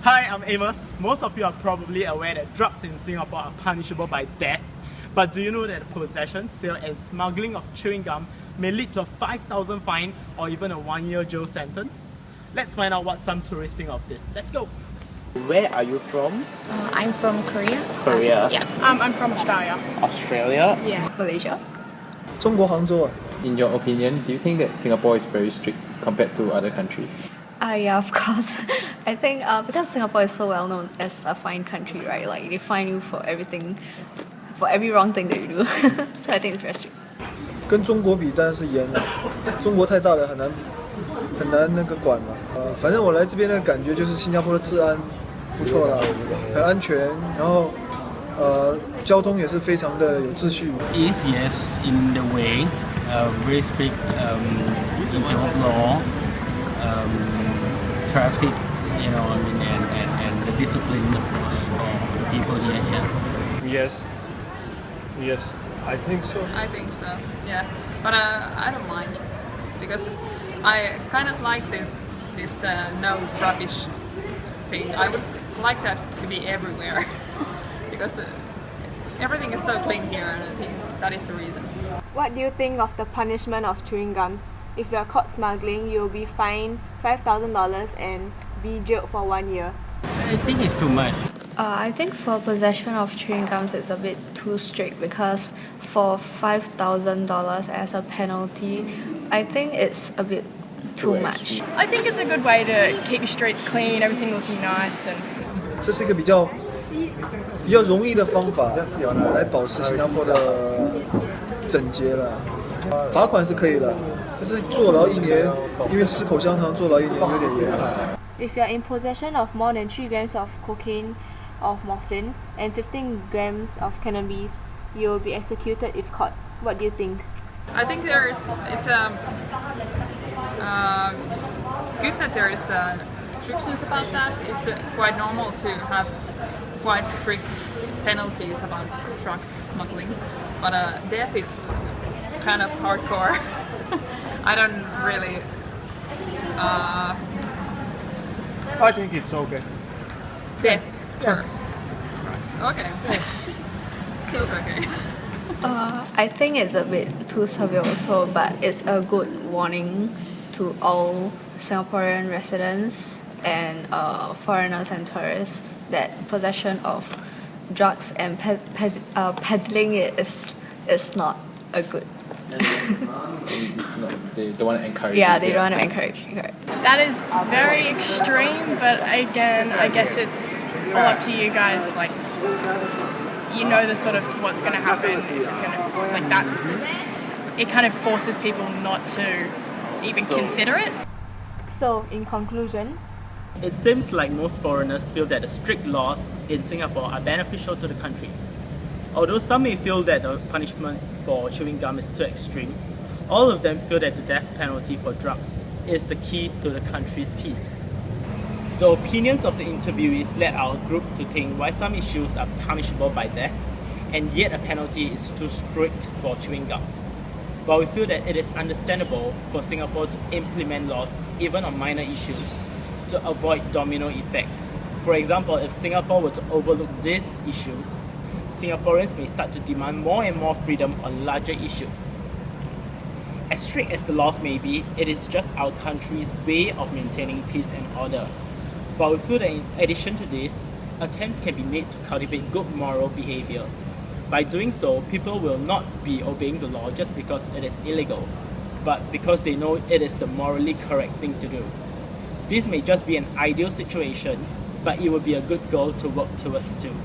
Hi, I'm Amos. Most of you are probably aware that drugs in Singapore are punishable by death. But do you know that possession, sale and smuggling of chewing gum may lead to a 5,000 fine or even a 1-year jail sentence? Let's find out what some tourists think of this. Let's go! Where are you from? I'm from Korea. Korea. Yeah. I'm from Australia. Australia? Yeah. Malaysia. 中国杭州啊。 In your opinion, do you think that Singapore is very strict compared to other countries? Yeah, of course. I think because Singapore is so well known as a fine country, right? Like they fine you for everything, for every wrong thing that you do. So I think it's very strict. 跟中国比当然是严了，中国太大了，很难那个管嘛。反正我来这边的感觉就是新加坡的治安不错啦，很安全，然后交通也是非常的有秩序。 Yes, in the way, very strict in terms of law, traffic, and the discipline of the people here. Yes, I think so. I think so. Yeah, but I don't mind because I kind of like this no rubbish thing. I would like that to be everywhere because everything is so clean here, and I think that is the reason. What do you think of the punishment of chewing gums? If you are caught smuggling, you will be fined $5,000 and be jailed for 1 year. I think it's too much. I think for possession of chewing gums, it's a bit too strict because for $5,000 as a penalty, I think it's a bit too much. I think it's a good way to keep your streets clean, everything looking nice, and 这是一个比较容易的方法来保持新加坡的整洁了。罚款是可以的，但是坐牢1年，因为吃口香糖坐牢1年有点严。 If you are in possession of more than 3 grams of cocaine or morphine and 15 grams of cannabis, you will be executed if caught. What do you think? I think it's good that there is restrictions about that. It's quite normal to have quite strict penalties about drug smuggling, but death it's kind of hardcore. I don't really. I think it's okay. Death. Okay. It's okay. I think it's a bit too severe also, but it's a good warning to all Singaporean residents and foreigners and tourists that possession of drugs and peddling it is not a good. They don't want to encourage Yeah, it, they don't want to encourage it. That is very extreme, but again, I guess it's all up to you guys. Like, you know the sort of what's going to happen. It's going to like that. It kind of forces people not to even consider it. So, in conclusion, it seems like most foreigners feel that the strict laws in Singapore are beneficial to the country. Although some may feel that the punishment for chewing gum is too extreme, all of them feel that the death penalty for drugs is the key to the country's peace. The opinions of the interviewees led our group to think why some issues are punishable by death, and yet a penalty is too strict for chewing gums. But we feel that it is understandable for Singapore to implement laws even on minor issues to avoid domino effects. For example, if Singapore were to overlook these issues, Singaporeans may start to demand more and more freedom on larger issues. As strict as the laws may be, it is just our country's way of maintaining peace and order. But we feel that in addition to this, attempts can be made to cultivate good moral behavior. By doing so, people will not be obeying the law just because it is illegal, but because they know it is the morally correct thing to do. This may just be an ideal situation, but it would be a good goal to work towards too.